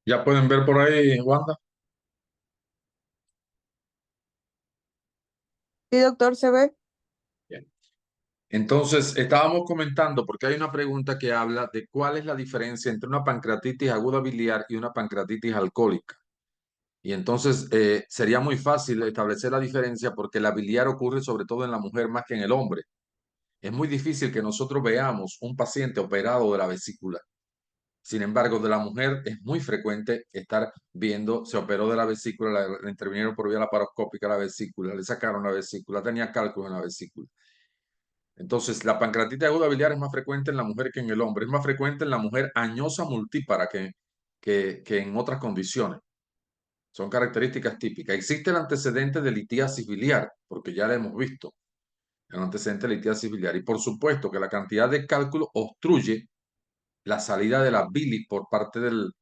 Ya pueden ver por ahí, Wanda. Sí, doctor, se ve. Bien. Entonces, estábamos comentando, porque hay una pregunta que habla de cuál es la diferencia entre una pancreatitis aguda biliar y una pancreatitis alcohólica. Y entonces sería muy fácil establecer la diferencia porque la biliar ocurre sobre todo en la mujer más que en el hombre. Es muy difícil que nosotros veamos un paciente operado de la vesícula. Sin embargo, de la mujer es muy frecuente estar viendo, se operó de la vesícula, le intervinieron por vía laparoscópica la vesícula, le sacaron la vesícula, tenía cálculos en la vesícula. Entonces, la pancreatitis aguda biliar es más frecuente en la mujer que en el hombre. Es más frecuente en la mujer añosa multípara que en otras condiciones. Son características típicas. Existe el antecedente de litiasis biliar, porque ya lo hemos visto, el antecedente de litiasis biliar. Y por supuesto que la cantidad de cálculo obstruye la salida de la bilis por parte de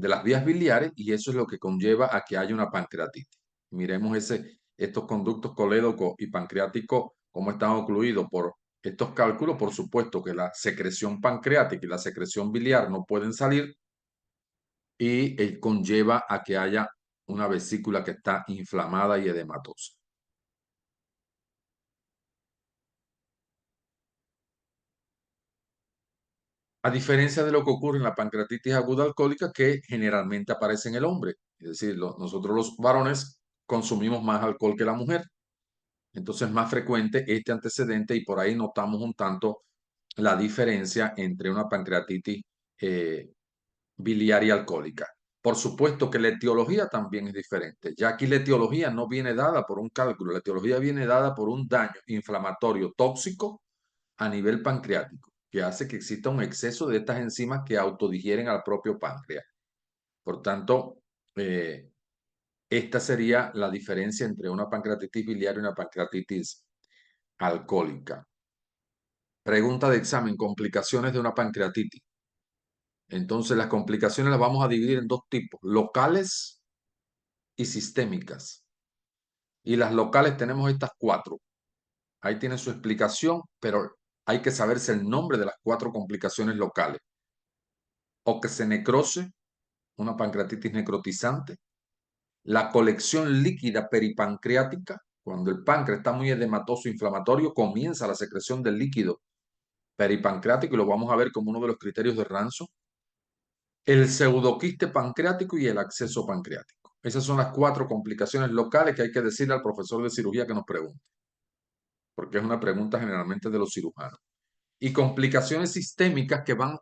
las vías biliares y eso es lo que conlleva a que haya una pancreatitis. Miremos estos conductos colédocos y pancreáticos, cómo están ocluidos por estos cálculos. Por supuesto que la secreción pancreática y la secreción biliar no pueden salir y conlleva a que haya una vesícula que está inflamada y edematosa. A diferencia de lo que ocurre en la pancreatitis aguda alcohólica, que generalmente aparece en el hombre. Es decir, nosotros los varones consumimos más alcohol que la mujer. Entonces es más frecuente este antecedente y por ahí notamos un tanto la diferencia entre una pancreatitis eh, biliar y alcohólica. Por supuesto que la etiología también es diferente. Ya aquí la etiología no viene dada por un cálculo, la etiología viene dada por un daño inflamatorio tóxico a nivel pancreático, que hace que exista un exceso de estas enzimas que autodigieren al propio páncreas. Por tanto, esta sería la diferencia entre una pancreatitis biliar y una pancreatitis alcohólica. Pregunta de examen, complicaciones de una pancreatitis. Entonces, las complicaciones las vamos a dividir en dos tipos, locales y sistémicas. Y las locales tenemos estas cuatro. Ahí tiene su explicación, pero hay que saberse el nombre de las cuatro complicaciones locales. O que se necrose, una pancreatitis necrotizante, la colección líquida peripancreática, cuando el páncreas está muy edematoso inflamatorio, comienza la secreción del líquido peripancreático y lo vamos a ver como uno de los criterios de Ranso, el pseudoquiste pancreático y el acceso pancreático. Esas son las cuatro complicaciones locales que hay que decirle al profesor de cirugía que nos pregunte, porque es una pregunta generalmente de los cirujanos. Y complicaciones sistémicas que van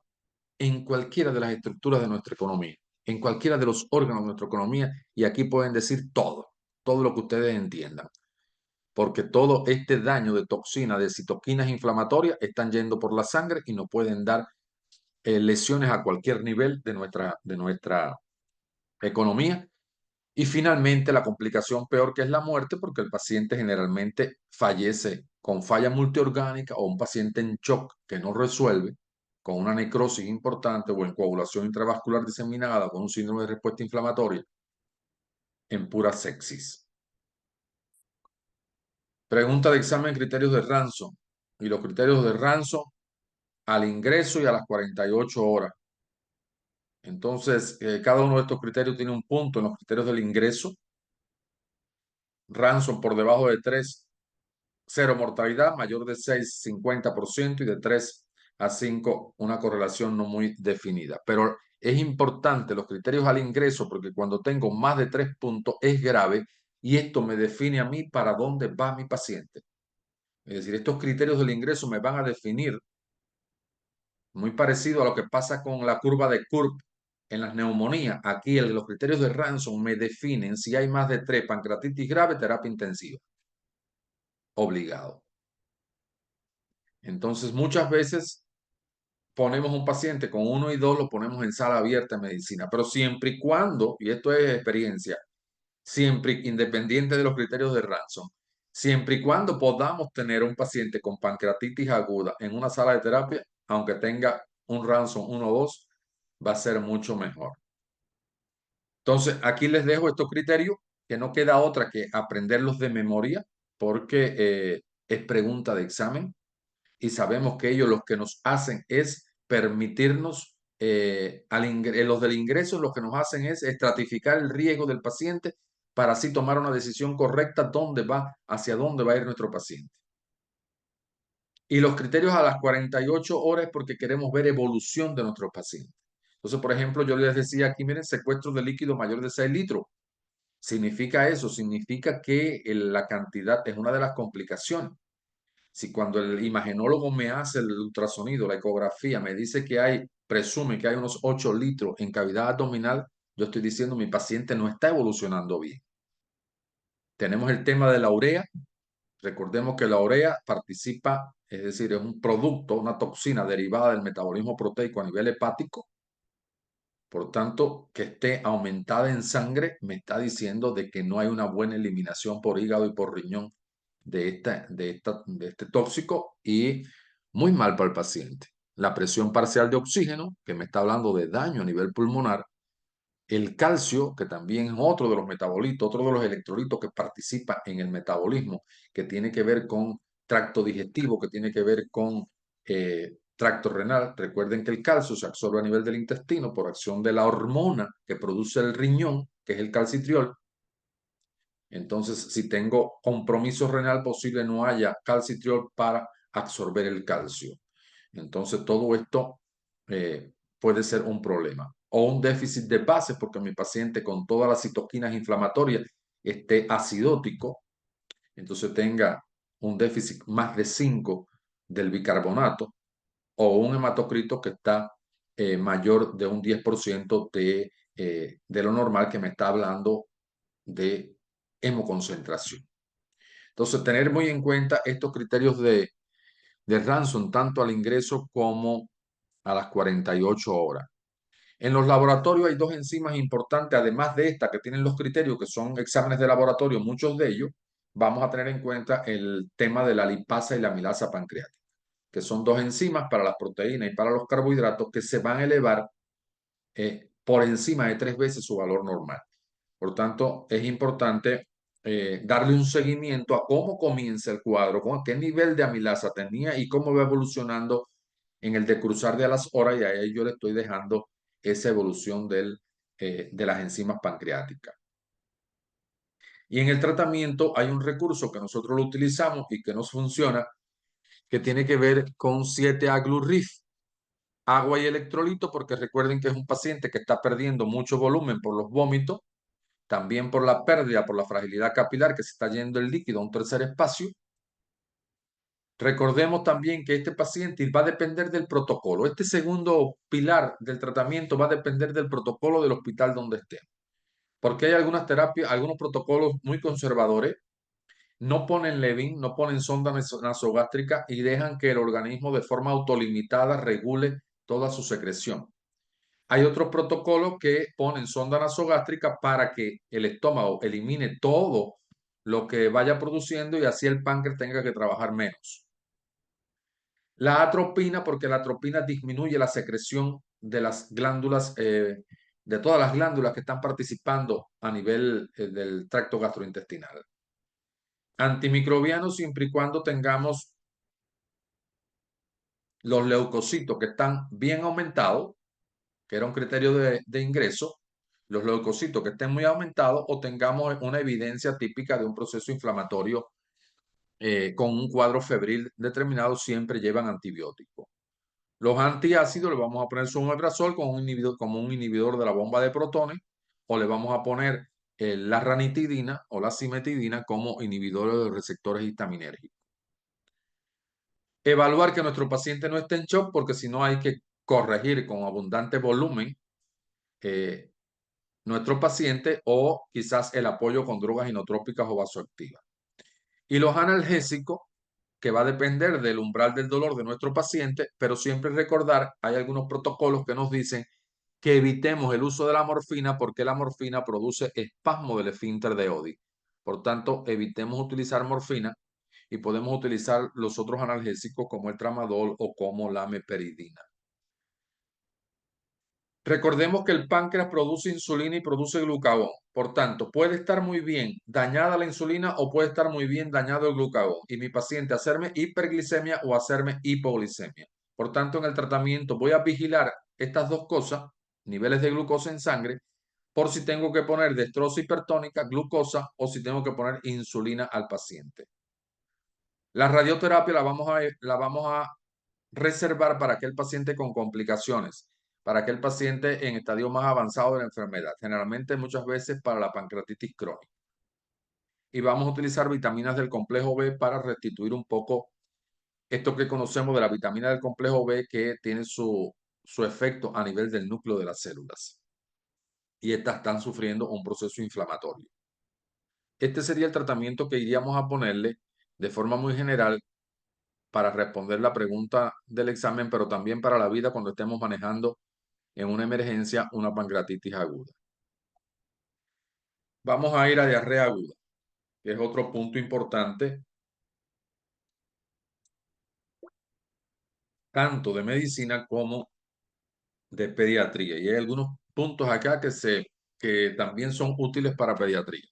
en cualquiera de las estructuras de nuestra economía, en cualquiera de los órganos de nuestra economía, y aquí pueden decir todo lo que ustedes entiendan, porque todo este daño de toxina, de citoquinas inflamatorias, están yendo por la sangre y nos pueden dar lesiones a cualquier nivel de nuestra economía. Y finalmente la complicación peor que es la muerte, porque el paciente generalmente fallece con falla multiorgánica o un paciente en shock que no resuelve, con una necrosis importante o en coagulación intravascular diseminada, con un síndrome de respuesta inflamatoria, en pura sepsis. Pregunta de examen criterios de Ransom. Y los criterios de Ransom al ingreso y a las 48 horas. Entonces, cada uno de estos criterios tiene un punto en los criterios del ingreso. Ransom por debajo de 3, cero mortalidad, mayor de 6, 50% y de 3 a 5, una correlación no muy definida. Pero es importante los criterios al ingreso porque cuando tengo más de 3 puntos es grave y esto me define a mí para dónde va mi paciente. Es decir, estos criterios del ingreso me van a definir muy parecido a lo que pasa con la curva de Kurp en las neumonías. Aquí los criterios de Ransom me definen si hay más de 3 pancreatitis grave, terapia intensiva. Obligado. Entonces, muchas veces ponemos un paciente con 1 y 2, lo ponemos en sala abierta de medicina, pero siempre y cuando, y esto es experiencia, siempre independiente de los criterios de Ransom, siempre y cuando podamos tener un paciente con pancreatitis aguda en una sala de terapia, aunque tenga un Ransom 1 o 2, va a ser mucho mejor. Entonces, aquí les dejo estos criterios, que no queda otra que aprenderlos de memoria, porque es pregunta de examen y sabemos que ellos lo que nos hacen es permitirnos los del ingreso lo que nos hacen es estratificar el riesgo del paciente para así tomar una decisión correcta hacia dónde va a ir nuestro paciente. Y los criterios a las 48 horas es porque queremos ver evolución de nuestros pacientes. Entonces, por ejemplo, yo les decía aquí, miren, secuestro de líquido mayor de 6 litros. Significa eso, significa que la cantidad es una de las complicaciones. Si cuando el imagenólogo me hace el ultrasonido, la ecografía, me dice que presume que hay unos 8 litros en cavidad abdominal, yo estoy diciendo mi paciente no está evolucionando bien. Tenemos el tema de la urea. Recordemos que la urea participa, es decir, es un producto, una toxina derivada del metabolismo proteico a nivel hepático. Por tanto, que esté aumentada en sangre me está diciendo de que no hay una buena eliminación por hígado y por riñón de este tóxico y muy mal para el paciente. La presión parcial de oxígeno, que me está hablando de daño a nivel pulmonar, el calcio, que también es otro de los metabolitos, otro de los electrolitos que participa en el metabolismo, que tiene que ver con tracto digestivo, que tiene que ver con tracto renal. Recuerden que el calcio se absorbe a nivel del intestino por acción de la hormona que produce el riñón, que es el calcitriol. Entonces, si tengo compromiso renal posible, no haya calcitriol para absorber el calcio. Entonces, todo esto puede ser un problema. O un déficit de base, porque mi paciente con todas las citoquinas inflamatorias esté acidótico, entonces tenga un déficit más de 5 del bicarbonato, o un hematocrito que está mayor de un 10% de lo normal, que me está hablando de hemoconcentración. Entonces, tener muy en cuenta estos criterios de Ransom, tanto al ingreso como a las 48 horas. En los laboratorios hay dos enzimas importantes, además de esta que tienen los criterios, que son exámenes de laboratorio, muchos de ellos. Vamos a tener en cuenta el tema de la lipasa y la amilasa pancreática, que son dos enzimas para las proteínas y para los carbohidratos que se van a elevar por encima de 3 veces su valor normal. Por tanto, es importante darle un seguimiento a cómo comienza el cuadro, con qué nivel de amilasa tenía y cómo va evolucionando en el decruzar de las horas, y ahí yo le estoy dejando esa evolución de las enzimas pancreáticas. Y en el tratamiento hay un recurso que nosotros lo utilizamos y que nos funciona, que tiene que ver con 7-Aglurif, agua y electrolito, porque recuerden que es un paciente que está perdiendo mucho volumen por los vómitos, también por la pérdida, por la fragilidad capilar, que se está yendo el líquido a un tercer espacio. Recordemos también que este paciente va a depender del protocolo. Este segundo pilar del tratamiento va a depender del protocolo del hospital donde esté. Porque hay algunas terapias, algunos protocolos muy conservadores, no ponen Levin, no ponen sonda nasogástrica y dejan que el organismo de forma autolimitada regule toda su secreción. Hay otros protocolos que ponen sonda nasogástrica para que el estómago elimine todo lo que vaya produciendo y así el páncreas tenga que trabajar menos. La atropina, porque la atropina disminuye la secreción de las glándulas, de todas las glándulas que están participando a nivel del tracto gastrointestinal. Antimicrobianos siempre y cuando tengamos los leucocitos que están bien aumentados, que era un criterio de ingreso, los leucocitos que estén muy aumentados o tengamos una evidencia típica de un proceso inflamatorio con un cuadro febril determinado, siempre llevan antibióticos. Los antiácidos le vamos a poner someprazol como un inhibidor de la bomba de protones, o le vamos a poner la ranitidina o la cimetidina como inhibidores de receptores histaminérgicos. Evaluar que nuestro paciente no esté en shock, porque si no hay que corregir con abundante volumen eh, nuestro paciente, o quizás el apoyo con drogas inotrópicas o vasoactivas. Y los analgésicos, que va a depender del umbral del dolor de nuestro paciente, pero siempre recordar, hay algunos protocolos que nos dicen que evitemos el uso de la morfina, porque la morfina produce espasmo del esfínter de Oddi. Por tanto, evitemos utilizar morfina y podemos utilizar los otros analgésicos como el tramadol o como la meperidina. Recordemos que el páncreas produce insulina y produce glucagón. Por tanto, puede estar muy bien dañada la insulina o puede estar muy bien dañado el glucagón. Y mi paciente hacerme hiperglicemia o hacerme hipoglicemia. Por tanto, en el tratamiento voy a vigilar estas dos cosas, niveles de glucosa en sangre, por si tengo que poner dextrosa hipertónica, glucosa o si tengo que poner insulina al paciente. La radioterapia la vamos a reservar para aquel paciente con complicaciones, para aquel paciente en estadio más avanzado de la enfermedad, generalmente muchas veces para la pancreatitis crónica. Y vamos a utilizar vitaminas del complejo B para restituir un poco esto que conocemos de la vitamina del complejo B que tiene su efecto a nivel del núcleo de las células. Y estas están sufriendo un proceso inflamatorio. Este sería el tratamiento que iríamos a ponerle de forma muy general para responder la pregunta del examen, pero también para la vida cuando estemos manejando en una emergencia una pancreatitis aguda. Vamos a ir a diarrea aguda, que es otro punto importante, tanto de medicina como de pediatría. Y hay algunos puntos acá que también son útiles para pediatría.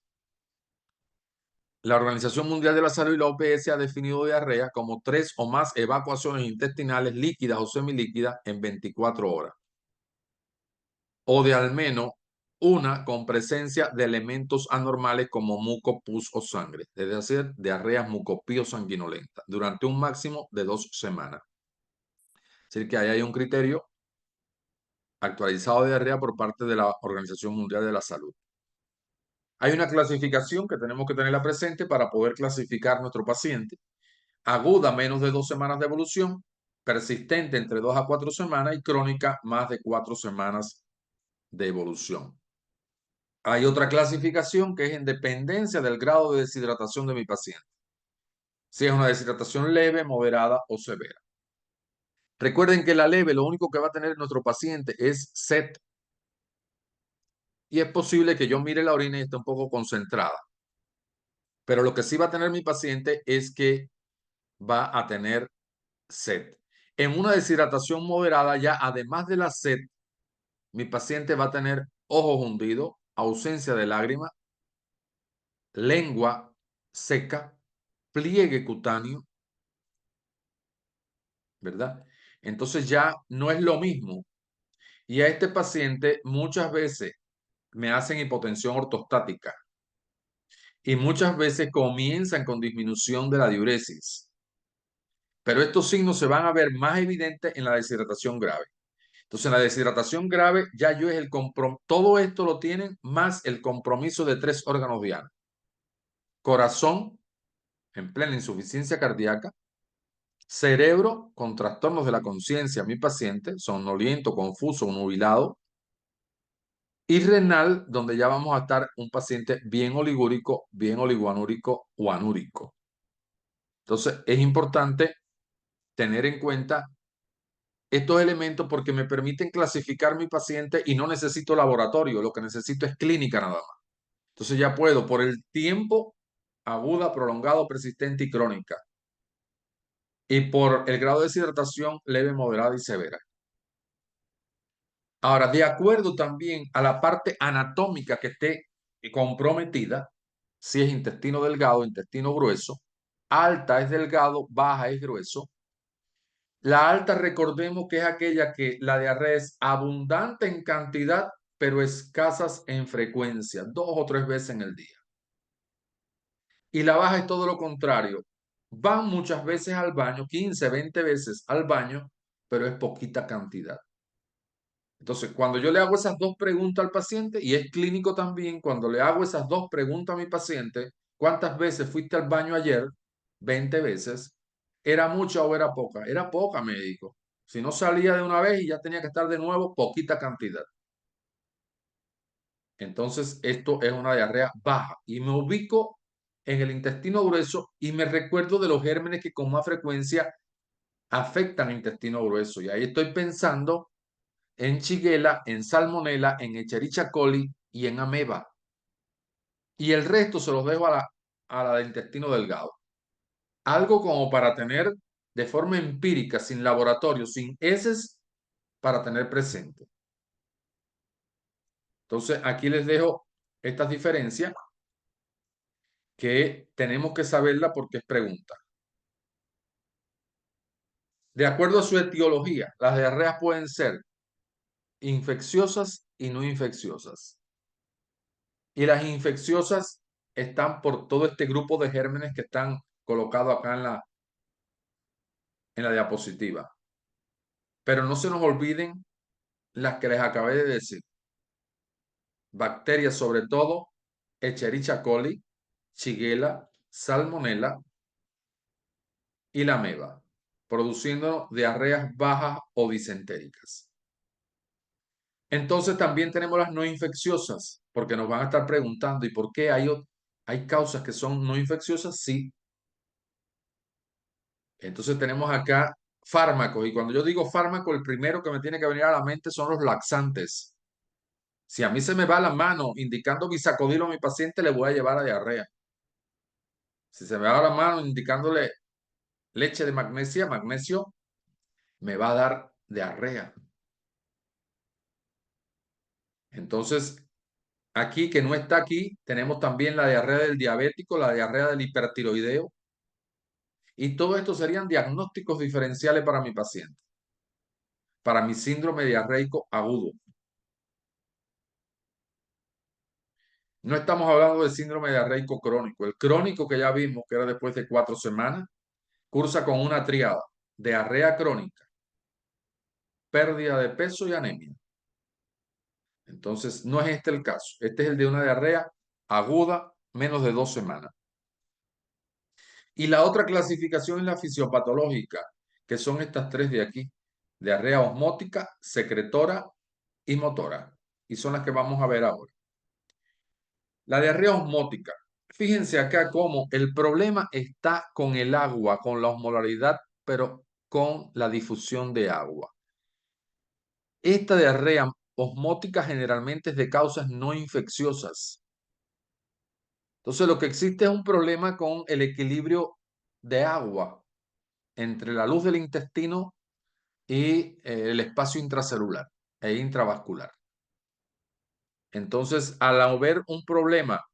La Organización Mundial de la Salud y la OPS ha definido diarrea como 3 o más evacuaciones intestinales líquidas o semilíquidas en 24 horas, o de al menos una con presencia de elementos anormales como muco, pus o sangre, es decir, diarreas mucopío-sanguinolentas, durante un máximo de 2 semanas. Es decir, que ahí hay un criterio actualizado de diarrea por parte de la Organización Mundial de la Salud. Hay una clasificación que tenemos que tenerla presente para poder clasificar nuestro paciente. Aguda, menos de 2 semanas de evolución, persistente entre 2 a 4 semanas y crónica, más de 4 semanas de evolución. Hay otra clasificación que es en dependencia del grado de deshidratación de mi paciente. Si es una deshidratación leve, moderada o severa. Recuerden que la leve, lo único que va a tener nuestro paciente es sed. Y es posible que yo mire la orina y esté un poco concentrada. Pero lo que sí va a tener mi paciente es que va a tener sed. En una deshidratación moderada, ya además de la sed, mi paciente va a tener ojos hundidos, ausencia de lágrimas, lengua seca, pliegue cutáneo, ¿verdad? Entonces ya no es lo mismo. Y a este paciente muchas veces me hacen hipotensión ortostática y muchas veces comienzan con disminución de la diuresis. Pero estos signos se van a ver más evidentes en la deshidratación grave. Entonces, en la deshidratación grave, ya yo es el compromiso. Todo esto lo tienen más el compromiso de 3 órganos diana. Corazón en plena insuficiencia cardíaca, cerebro con trastornos de la conciencia, mi paciente, somnoliento, confuso, nubilado, y renal, donde ya vamos a estar un paciente bien oligúrico, bien oligoanúrico o anúrico. Entonces, es importante tener en cuenta estos elementos porque me permiten clasificar mi paciente y no necesito laboratorio, lo que necesito es clínica nada más. Entonces ya puedo, por el tiempo aguda, prolongado, persistente y crónica, y por el grado de deshidratación leve, moderada y severa. Ahora, de acuerdo también a la parte anatómica que esté comprometida, si es intestino delgado, intestino grueso, alta es delgado, baja es grueso. La alta, recordemos que es aquella que la diarrea es abundante en cantidad, pero escasas en frecuencia, 2 o 3 veces en el día. Y la baja es todo lo contrario. Van muchas veces al baño, 15, 20 veces al baño, pero es poquita cantidad. Entonces, cuando yo le hago esas dos preguntas al paciente, y es clínico también, cuando le hago esas dos preguntas a mi paciente, ¿cuántas veces fuiste al baño ayer? 20 veces. ¿Era mucha o era poca? Era poca, médico. Si no salía de una vez y ya tenía que estar de nuevo, poquita cantidad. Entonces, esto es una diarrea baja y me ubico en el intestino grueso y me recuerdo de los gérmenes que con más frecuencia afectan el intestino grueso. Y ahí estoy pensando en Shigella, en Salmonella, en Escherichia coli y en ameba. Y el resto se los dejo a la del intestino delgado. Algo como para tener de forma empírica, sin laboratorio, sin heces, para tener presente. Entonces, aquí les dejo estas diferencias que tenemos que saberla porque es pregunta. De acuerdo a su etiología, las diarreas pueden ser infecciosas y no infecciosas. Y las infecciosas están por todo este grupo de gérmenes que están colocados acá en la diapositiva. Pero no se nos olviden las que les acabé de decir. Bacterias sobre todo, Escherichia coli, Shigella, Salmonella y la ameba, produciendo diarreas bajas o disentéricas. Entonces también tenemos las no infecciosas, porque nos van a estar preguntando, ¿y por qué hay causas que son no infecciosas? Sí. Entonces tenemos acá fármacos, y cuando yo digo fármaco, el primero que me tiene que venir a la mente son los laxantes. Si a mí se me va la mano indicando bisacodilo a mi paciente, le voy a llevar a diarrea. Si se me va la mano indicándole leche de magnesio, me va a dar diarrea. Entonces, aquí que no está aquí, tenemos también la diarrea del diabético, la diarrea del hipertiroideo, y todo esto serían diagnósticos diferenciales para mi paciente, para mi síndrome diarreico agudo. No estamos hablando de síndrome diarreico crónico. El crónico que ya vimos, que era después de 4 semanas, cursa con una tríada: diarrea crónica, pérdida de peso y anemia. Entonces, no es este el caso. Este es el de una diarrea aguda, menos de 2 semanas. Y la otra clasificación es la fisiopatológica, que son estas tres de aquí: diarrea osmótica, secretora y motora. Y son las que vamos a ver ahora. La diarrea osmótica. Fíjense acá cómo el problema está con el agua, con la osmolaridad, pero con la difusión de agua. Esta diarrea osmótica generalmente es de causas no infecciosas. Entonces, lo que existe es un problema con el equilibrio de agua entre la luz del intestino y el espacio intracelular e intravascular. Entonces, al haber un problema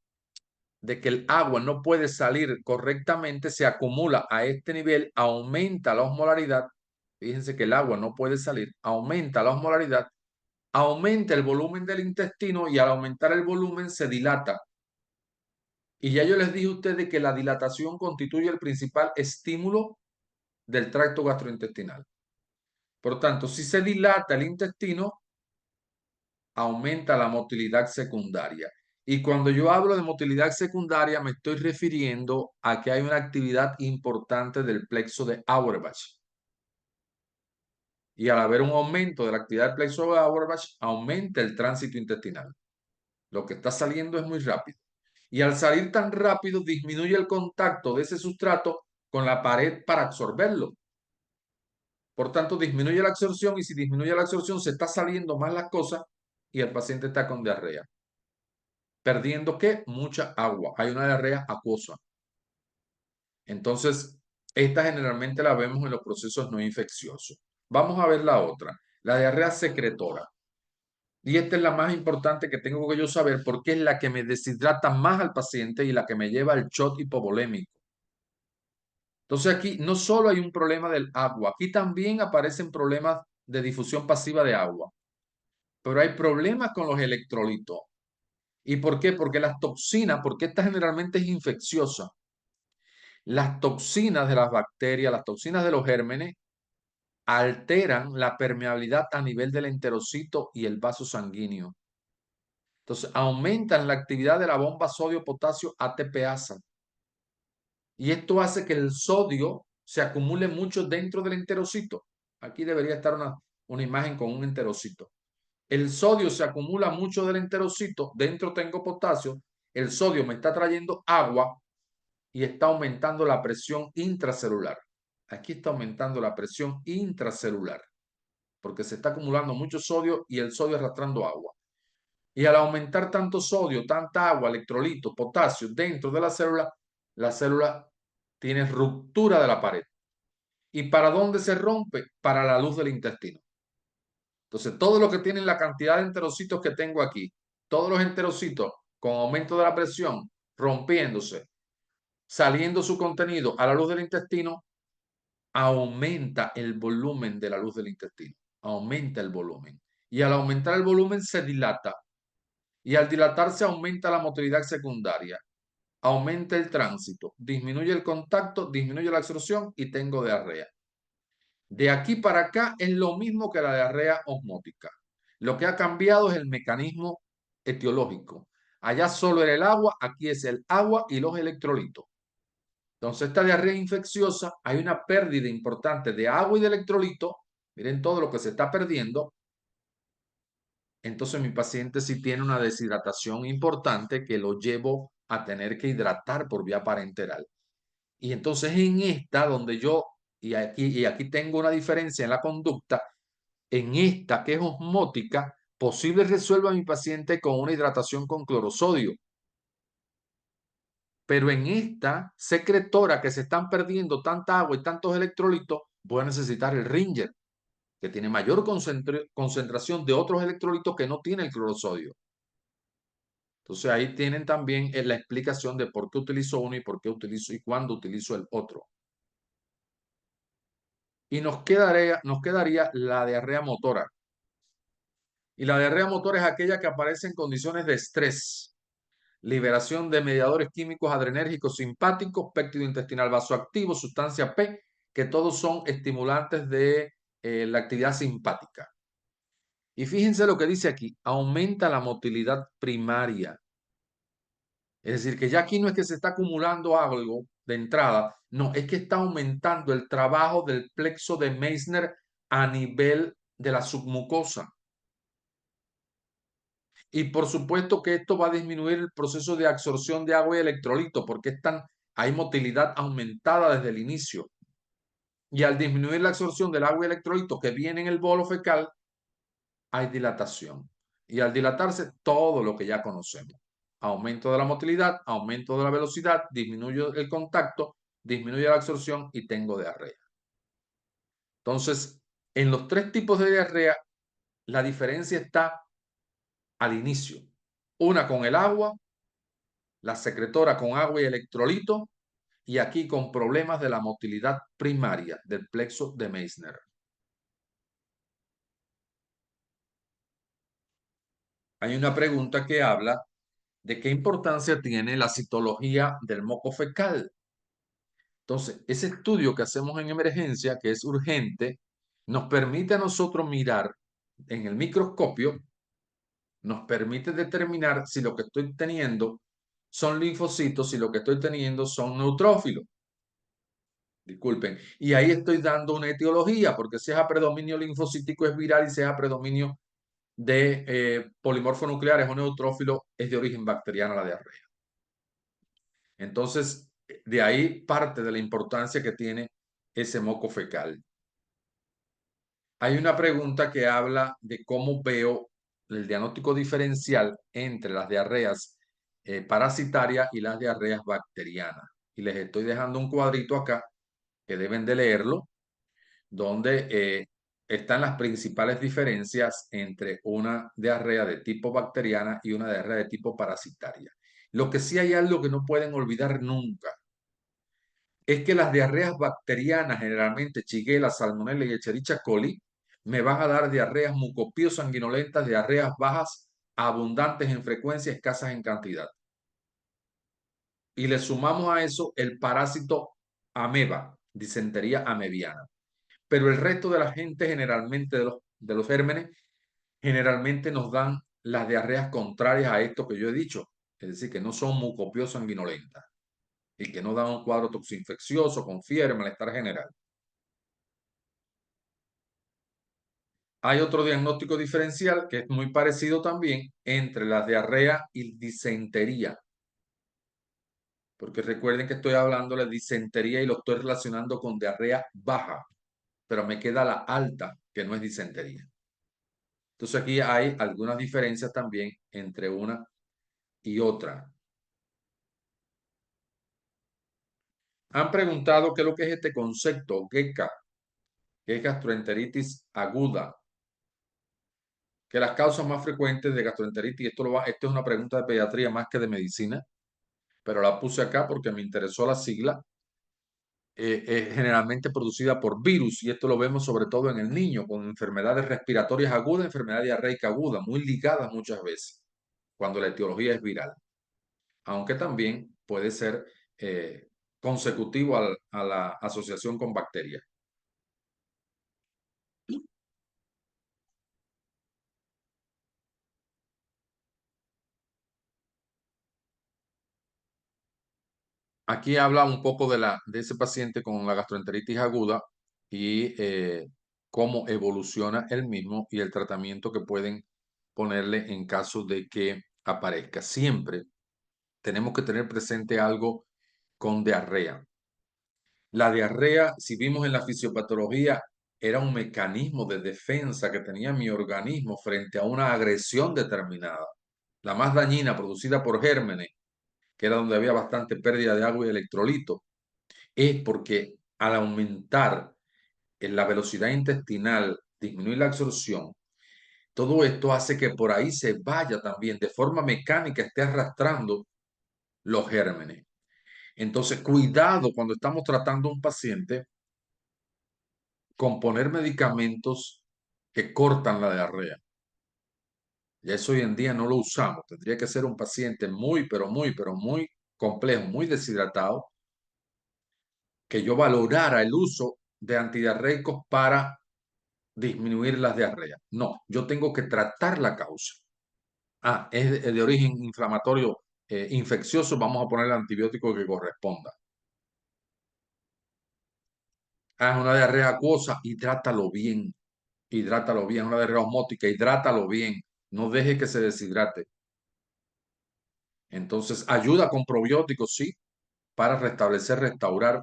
de que el agua no puede salir correctamente, se acumula a este nivel, aumenta la osmolaridad. Fíjense que el agua no puede salir, aumenta la osmolaridad, aumenta el volumen del intestino y al aumentar el volumen se dilata. Y ya yo les dije a ustedes que la dilatación constituye el principal estímulo del tracto gastrointestinal. Por tanto, si se dilata el intestino, aumenta la motilidad secundaria. Y cuando yo hablo de motilidad secundaria, me estoy refiriendo a que hay una actividad importante del plexo de Auerbach. Y al haber un aumento de la actividad del plexo de Auerbach, aumenta el tránsito intestinal. Lo que está saliendo es muy rápido. Y al salir tan rápido, disminuye el contacto de ese sustrato con la pared para absorberlo. Por tanto, disminuye la absorción, y si disminuye la absorción, se está saliendo más las cosas y el paciente está con diarrea. Perdiendo, ¿qué? Mucha agua. Hay una diarrea acuosa. Entonces, esta generalmente la vemos en los procesos no infecciosos. Vamos a ver la otra, la diarrea secretora. Y esta es la más importante que tengo que yo saber, porque es la que me deshidrata más al paciente y la que me lleva al shot hipovolémico. Entonces aquí no solo hay un problema del agua, aquí también aparecen problemas de difusión pasiva de agua, pero hay problemas con los electrolitos. ¿Y por qué? Porque las toxinas, porque esta generalmente es infecciosa. Las toxinas de las bacterias, las toxinas de los gérmenes, alteran la permeabilidad a nivel del enterocito y el vaso sanguíneo. Entonces, aumentan la actividad de la bomba sodio-potasio ATPasa. Y esto hace que el sodio se acumule mucho dentro del enterocito. Aquí debería estar una imagen con un enterocito. El sodio se acumula mucho del enterocito, dentro tengo potasio, el sodio me está trayendo agua y está aumentando la presión intracelular. Aquí está aumentando la presión intracelular, porque se está acumulando mucho sodio y el sodio arrastrando agua. Y al aumentar tanto sodio, tanta agua, electrolitos, potasio dentro de la célula tiene ruptura de la pared. ¿Y para dónde se rompe? Para la luz del intestino. Entonces, todo lo que tiene la cantidad de enterocitos que tengo aquí, todos los enterocitos con aumento de la presión, rompiéndose, saliendo su contenido a la luz del intestino, aumenta el volumen de la luz del intestino, aumenta el volumen. y al aumentar el volumen se dilata y al dilatarse aumenta la motilidad secundaria, aumenta el tránsito, disminuye el contacto, disminuye la absorción y tengo diarrea. De aquí para acá es lo mismo que la diarrea osmótica. Lo que ha cambiado es el mecanismo etiológico. Allá solo era el agua, aquí es el agua y los electrolitos. Entonces, esta diarrea infecciosa, hay una pérdida importante de agua y de electrolito. Miren todo lo que se está perdiendo. Entonces, mi paciente sí tiene una deshidratación importante que lo llevo a tener que hidratar por vía parenteral. Y entonces en esta donde yo, y aquí tengo una diferencia en la conducta, en esta que es osmótica, posible resuelva a mi paciente con una hidratación con clorosodio. Pero en esta secretora que se están perdiendo tanta agua y tantos electrolitos, voy a necesitar el Ringer, que tiene mayor concentración de otros electrolitos que no tiene el clorosodio. Entonces ahí tienen también la explicación de por qué utilizo uno y por qué utilizo y cuándo utilizo el otro. Y nos quedaría la diarrea motora. Y la diarrea motora es aquella que aparece en condiciones de estrés, liberación de mediadores químicos adrenérgicos simpáticos, péptido intestinal vasoactivo, sustancia P, que todos son estimulantes de la actividad simpática. Y fíjense lo que dice aquí, aumenta la motilidad primaria. Es decir, que ya aquí no es que se está acumulando algo de entrada, no, es que está aumentando el trabajo del plexo de Meissner a nivel de la submucosa. Y por supuesto que esto va a disminuir el proceso de absorción de agua y electrolito, porque hay motilidad aumentada desde el inicio. Y al disminuir la absorción del agua y electrolito que viene en el bolo fecal, hay dilatación. Y al dilatarse, todo lo que ya conocemos. Aumento de la motilidad, aumento de la velocidad, disminuye el contacto, disminuye la absorción y tengo diarrea. Entonces, en los tres tipos de diarrea, la diferencia está al inicio. Una con el agua, la secretora con agua y electrolito, y aquí con problemas de la motilidad primaria del plexo de Meissner. Hay una pregunta que habla de qué importancia tiene la citología del moco fecal. Entonces, ese estudio que hacemos en emergencia, que es urgente, nos permite a nosotros mirar en el microscopio, nos permite determinar si lo que estoy teniendo son linfocitos, si lo que estoy teniendo son neutrófilos. Disculpen. Y ahí estoy dando una etiología, porque si es a predominio linfocítico es viral y si es a predominio de polimorfo nucleares o neutrófilo es de origen bacteriano la diarrea. Entonces, de ahí parte de la importancia que tiene ese moco fecal. Hay una pregunta que habla de cómo veo el diagnóstico diferencial entre las diarreas parasitarias y las diarreas bacterianas. Y les estoy dejando un cuadrito acá que deben de leerlo, donde están las principales diferencias entre una diarrea de tipo bacteriana y una diarrea de tipo parasitaria. Lo que sí hay algo que no pueden olvidar nunca, es que las diarreas bacterianas, generalmente Shigella, Salmonella y Escherichia coli, me van a dar diarreas mucopio-sanguinolentas, diarreas bajas, abundantes en frecuencia, escasas en cantidad. Y le sumamos a eso el parásito ameba, disentería amebiana. Pero el resto de la gente, generalmente de los gérmenes, generalmente nos dan las diarreas contrarias a esto que yo he dicho, es decir, que no son mucopio-sanguinolentas y que no dan un cuadro toxoinfeccioso con fiebre, malestar general. Hay otro diagnóstico diferencial que es muy parecido también entre la diarrea y disentería, porque recuerden que estoy hablando de disentería y lo estoy relacionando con diarrea baja, pero me queda la alta, que no es disentería. Entonces aquí hay algunas diferencias también entre una y otra. Han preguntado qué es lo que es este concepto, GECA, que es gastroenteritis aguda, que las causas más frecuentes de gastroenteritis, esto es una pregunta de pediatría más que de medicina, pero la puse acá porque me interesó la sigla. es generalmente producida por virus, y esto lo vemos sobre todo en el niño con enfermedades respiratorias agudas, enfermedad diarreica aguda, muy ligadas muchas veces, cuando la etiología es viral, aunque también puede ser eh, consecutivo a la asociación con bacterias. Aquí habla un poco de ese paciente con la gastroenteritis aguda y cómo evoluciona el mismo y el tratamiento que pueden ponerle en caso de que aparezca. Siempre tenemos que tener presente algo con diarrea. La diarrea, si vimos en la fisiopatología, era un mecanismo de defensa que tenía mi organismo frente a una agresión determinada. La más dañina, producida por gérmenes, que era donde había bastante pérdida de agua y electrolitos, es porque al aumentar en la velocidad intestinal, disminuir la absorción, todo esto hace que por ahí se vaya también de forma mecánica, esté arrastrando los gérmenes. Entonces, cuidado cuando estamos tratando a un paciente con poner medicamentos que cortan la diarrea. Ya eso hoy en día no lo usamos. Tendría que ser un paciente muy, pero muy complejo, muy deshidratado, que yo valorara el uso de antidiarreicos para disminuir las diarreas. No, yo tengo que tratar la causa. Ah, es de origen inflamatorio infeccioso, vamos a poner el antibiótico que corresponda. Ah, es una diarrea acuosa, hidrátalo bien. Hidrátalo bien, una diarrea osmótica, hidrátalo bien. No deje que se deshidrate. Entonces, ayuda con probióticos, sí, para restablecer, restaurar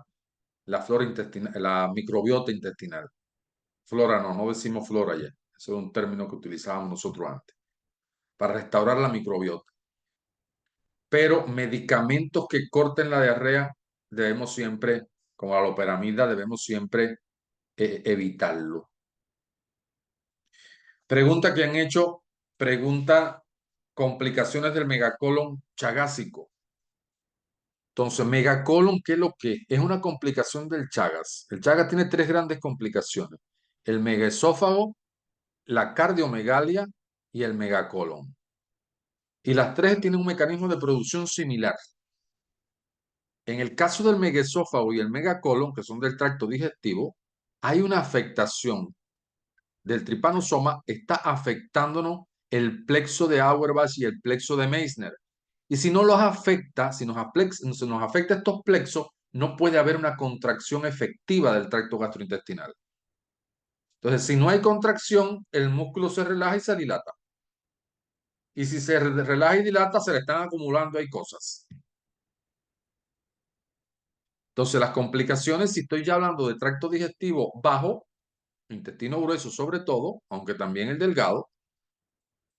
la flora intestinal, la microbiota intestinal. Flora no, no decimos flora ya. Eso es un término que utilizábamos nosotros antes. Para restaurar la microbiota. Pero medicamentos que corten la diarrea debemos siempre, como la loperamida, debemos siempre evitarlo. Pregunta que han hecho, pregunta complicaciones del megacolon chagásico. Entonces, megacolon, ¿qué es lo que es? Es una complicación del Chagas. El Chagas tiene tres grandes complicaciones: el megaesófago, la cardiomegalia y el megacolon. Y las tres tienen un mecanismo de producción similar. En el caso del megaesófago y el megacolon, que son del tracto digestivo, hay una afectación del tripanosoma, está afectándonos el plexo de Auerbach y el plexo de Meissner. Y si no los afecta, si nos afecta estos plexos, no puede haber una contracción efectiva del tracto gastrointestinal. Entonces, si no hay contracción, el músculo se relaja y se dilata. Y si se relaja y dilata, se le están acumulando ahí cosas. Entonces, las complicaciones, si estoy ya hablando de tracto digestivo bajo, intestino grueso sobre todo, aunque también el delgado,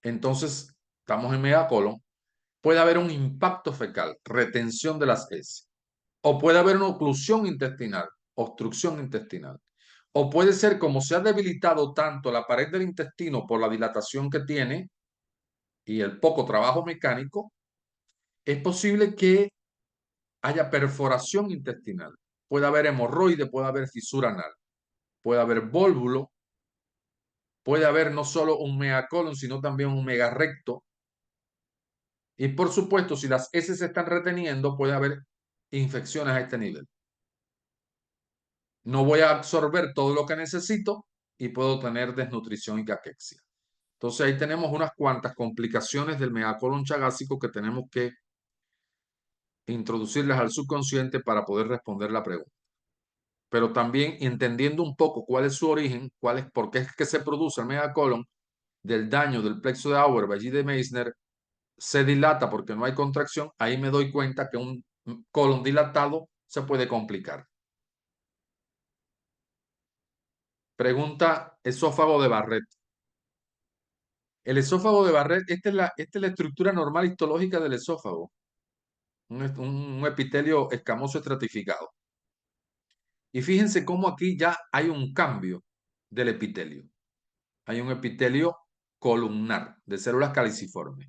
entonces estamos en megacolon, puede haber un impacto fecal, retención de las heces, o puede haber una oclusión intestinal, obstrucción intestinal, o puede ser como se ha debilitado tanto la pared del intestino por la dilatación que tiene y el poco trabajo mecánico, es posible que haya perforación intestinal, puede haber hemorroide, puede haber fisura anal, puede haber vólvulo, puede haber no solo un megacolon, sino también un megarrecto. Y por supuesto, si las heces se están reteniendo, puede haber infecciones a este nivel. No voy a absorber todo lo que necesito y puedo tener desnutrición y caquexia. Entonces ahí tenemos unas cuantas complicaciones del megacolon chagásico que tenemos que introducirles al subconsciente para poder responder la pregunta. Pero también entendiendo un poco cuál es su origen, por qué es que se produce el megacolon, del daño del plexo de Auerbach y de Meissner, se dilata porque no hay contracción, ahí me doy cuenta que un colon dilatado se puede complicar. Pregunta esófago de Barrett. El esófago de Barrett, esta es la estructura normal histológica del esófago, un epitelio escamoso estratificado. Y fíjense cómo aquí ya hay un cambio del epitelio. Hay un epitelio columnar de células caliciformes.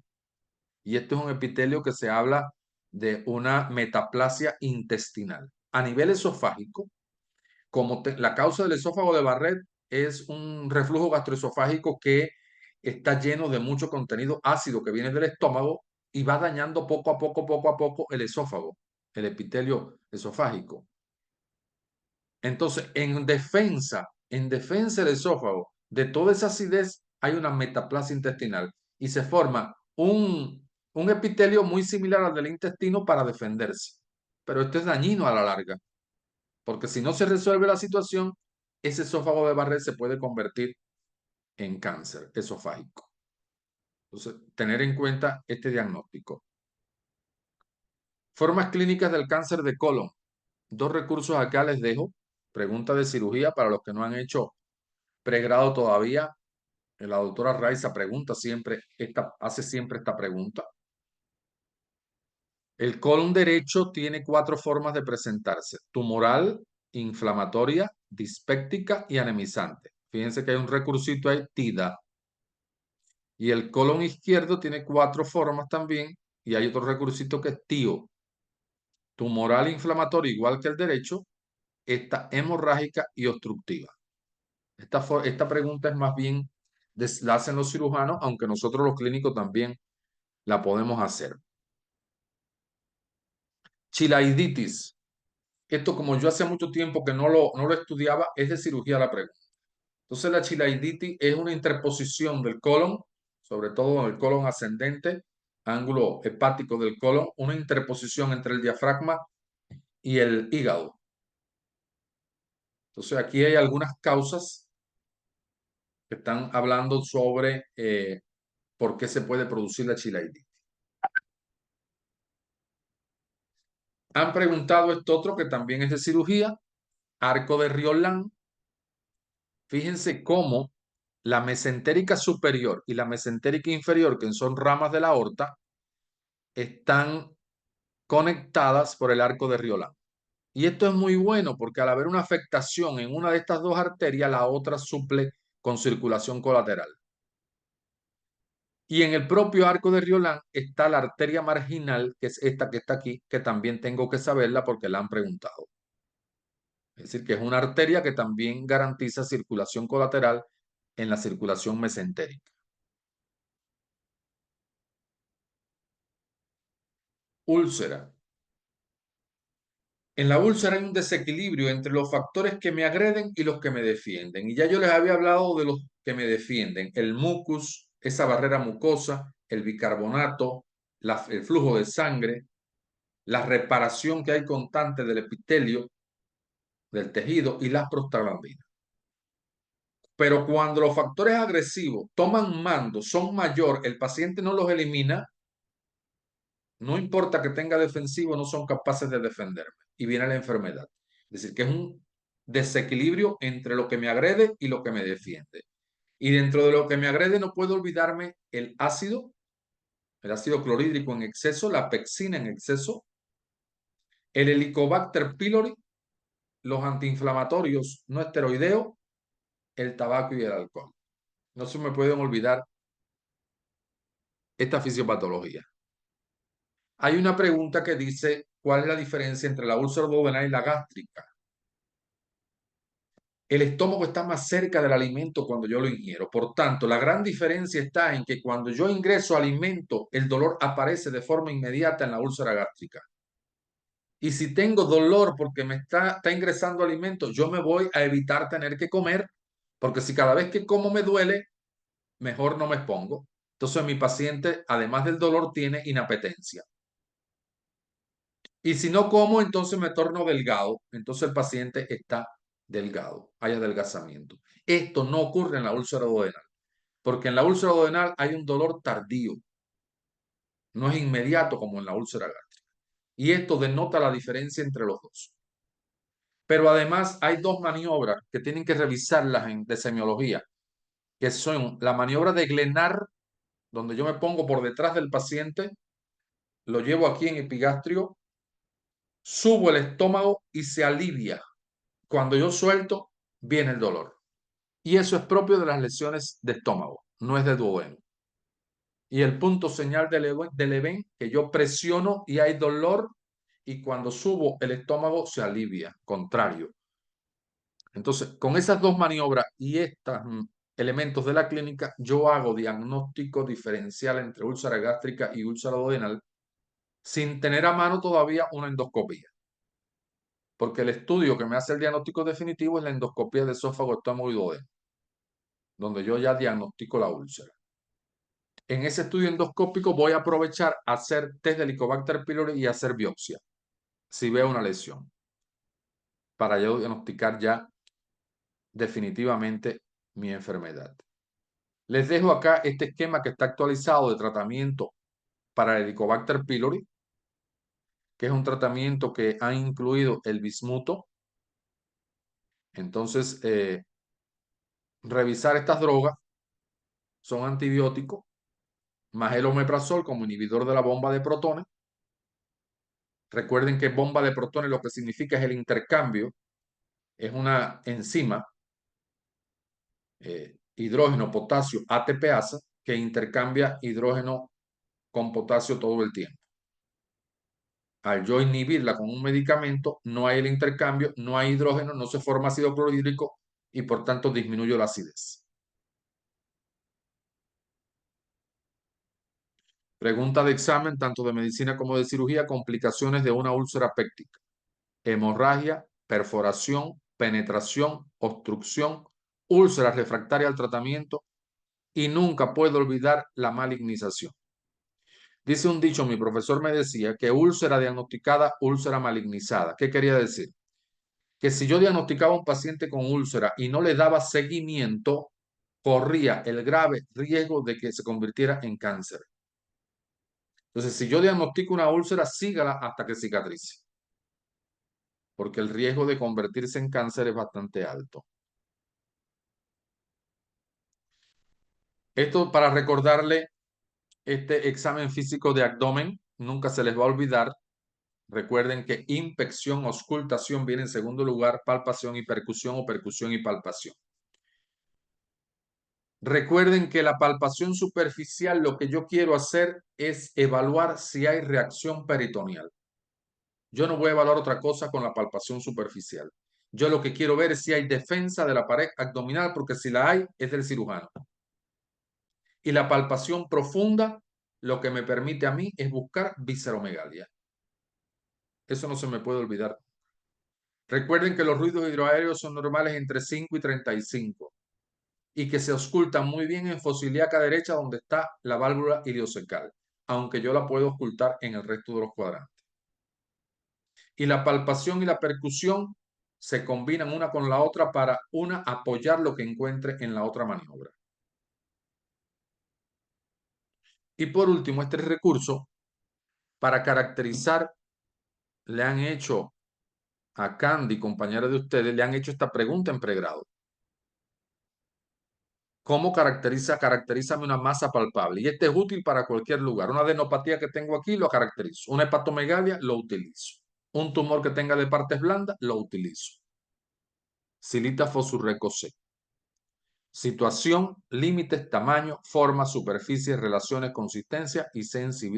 Y esto es un epitelio que se habla de una metaplasia intestinal. a nivel esofágico, como la causa del esófago de Barrett es un reflujo gastroesofágico que está lleno de mucho contenido ácido que viene del estómago y va dañando poco a poco el esófago, el epitelio esofágico. Entonces, en defensa del esófago, de toda esa acidez, hay una metaplasia intestinal y se forma un epitelio muy similar al del intestino para defenderse. Pero esto es dañino a la larga, porque si no se resuelve la situación, ese esófago de Barrett se puede convertir en cáncer esofágico. Entonces, tener en cuenta este diagnóstico. Formas clínicas del cáncer de colon. Dos recursos acá les dejo. Pregunta de cirugía para los que no han hecho pregrado todavía. La doctora Raiza hace siempre esta pregunta. El colon derecho tiene 4 formas de presentarse: tumoral, inflamatoria, dispéptica y anemizante. Fíjense que hay un recursito ahí, TIDA. Y el colon izquierdo tiene 4 formas también, y hay otro recursito que es TIO. Tumoral, inflamatorio, igual que el derecho, esta hemorrágica y obstructiva. Esta pregunta es más bien, la hacen los cirujanos, aunque nosotros los clínicos también la podemos hacer. Chilaiditis. Esto, como yo hace mucho tiempo que no lo estudiaba, es de cirugía la pregunta. Entonces, la chilaiditis es una interposición del colon, sobre todo en el colon ascendente, ángulo hepático del colon, una interposición entre el diafragma y el hígado. Entonces, aquí hay algunas causas que están hablando sobre por qué se puede producir la chilaiditis. Han preguntado esto otro que también es de cirugía, arco de Rioland. Fíjense cómo la mesentérica superior y la mesentérica inferior, que son ramas de la aorta, están conectadas por el arco de Rioland. Y esto es muy bueno porque al haber una afectación en una de estas dos arterias, la otra suple con circulación colateral. Y en el propio arco de Rioland está la arteria marginal, que es esta que está aquí, que también tengo que saberla porque la han preguntado. Es decir, que es una arteria que también garantiza circulación colateral en la circulación mesentérica. Úlcera. En la úlcera hay un desequilibrio entre los factores que me agreden y los que me defienden. Y ya yo les había hablado de los que me defienden. El mucus, esa barrera mucosa, el bicarbonato, el flujo de sangre, la reparación que hay constante del epitelio, del tejido y las prostaglandinas. Pero cuando los factores agresivos toman mando, son mayor, el paciente no los elimina, no importa que tenga defensivo, no son capaces de defenderme y viene la enfermedad. Es decir, que es un desequilibrio entre lo que me agrede y lo que me defiende. Y dentro de lo que me agrede no puedo olvidarme el ácido clorhídrico en exceso, la pexina en exceso, el Helicobacter pylori, los antiinflamatorios no esteroideos, el tabaco y el alcohol. No se me pueden olvidar esta fisiopatología. Hay una pregunta que dice, ¿cuál es la diferencia entre la úlcera duodenal y la gástrica? El estómago está más cerca del alimento cuando yo lo ingiero. Por tanto, la gran diferencia está en que cuando yo ingreso alimento, el dolor aparece de forma inmediata en la úlcera gástrica. Y si tengo dolor porque me está ingresando alimento, yo me voy a evitar tener que comer, porque si cada vez que como me duele, mejor no me expongo. Entonces mi paciente, además del dolor, tiene inapetencia. Y si no como, entonces me torno delgado. Entonces el paciente está delgado, hay adelgazamiento. Esto no ocurre en la úlcera duodenal, porque en la úlcera duodenal hay un dolor tardío, no es inmediato como en la úlcera gástrica. Y esto denota la diferencia entre los dos. Pero además hay dos maniobras que tienen que revisarlas de semiología, que son la maniobra de Glenard, donde yo me pongo por detrás del paciente, lo llevo aquí en epigastrio, subo el estómago y se alivia. Cuando yo suelto, viene el dolor. Y eso es propio de las lesiones de estómago, no es de duodeno. Y el punto señal de Leven, que yo presiono y hay dolor, y cuando subo el estómago se alivia, contrario. Entonces, con esas dos maniobras y estos elementos de la clínica, yo hago diagnóstico diferencial entre úlcera gástrica y úlcera duodenal sin tener a mano todavía una endoscopia. Porque el estudio que me hace el diagnóstico definitivo es la endoscopia de esófago, estómago y duodeno, donde yo ya diagnostico la úlcera. En ese estudio endoscópico voy a aprovechar a hacer test de Helicobacter pylori y hacer biopsia, si veo una lesión, para yo diagnosticar ya definitivamente mi enfermedad. Les dejo acá este esquema que está actualizado de tratamiento para el Helicobacter pylori, que es un tratamiento que ha incluido el bismuto. Entonces, revisar estas drogas son antibióticos, más el omeprazol como inhibidor de la bomba de protones. Recuerden que bomba de protones lo que significa es el intercambio, es una enzima, hidrógeno, potasio, ATPasa, que intercambia hidrógeno con potasio todo el tiempo. Al yo inhibirla con un medicamento, no hay el intercambio, no hay hidrógeno, no se forma ácido clorhídrico y por tanto disminuye la acidez. Pregunta de examen, tanto de medicina como de cirugía, complicaciones de una úlcera péptica: hemorragia, perforación, penetración, obstrucción, úlcera refractaria al tratamiento y nunca puedo olvidar la malignización. Dice un dicho, mi profesor me decía que úlcera diagnosticada, úlcera malignizada. ¿Qué quería decir? Que si yo diagnosticaba a un paciente con úlcera y no le daba seguimiento, corría el grave riesgo de que se convirtiera en cáncer. Entonces, si yo diagnostico una úlcera, sígala hasta que cicatrice, porque el riesgo de convertirse en cáncer es bastante alto. Esto para recordarle este examen físico de abdomen, nunca se les va a olvidar. Recuerden que inspección, auscultación viene en segundo lugar, palpación y percusión o percusión y palpación. Recuerden que la palpación superficial, lo que yo quiero hacer es evaluar si hay reacción peritoneal. Yo no voy a evaluar otra cosa con la palpación superficial. Yo lo que quiero ver es si hay defensa de la pared abdominal, porque si la hay, es del cirujano. Y la palpación profunda, lo que me permite a mí es buscar visceromegalia. Eso no se me puede olvidar. Recuerden que los ruidos hidroaéreos son normales entre 5 y 35 y que se auscultan muy bien en fosiliaca derecha donde está la válvula iliocecal, aunque yo la puedo ocultar en el resto de los cuadrantes. Y la palpación y la percusión se combinan una con la otra para una apoyar lo que encuentre en la otra maniobra. Y por último, este recurso para caracterizar, le han hecho a Candy, compañera de ustedes, le han hecho esta pregunta en pregrado. ¿Cómo caracterízame una masa palpable? Y este es útil para cualquier lugar. Una adenopatía que tengo aquí lo caracterizo. Una hepatomegalia lo utilizo. Un tumor que tenga de partes blandas lo utilizo. Silita fossurreco C. Situación, límites, tamaño, forma, superficie, relaciones, consistencia y sensibilidad.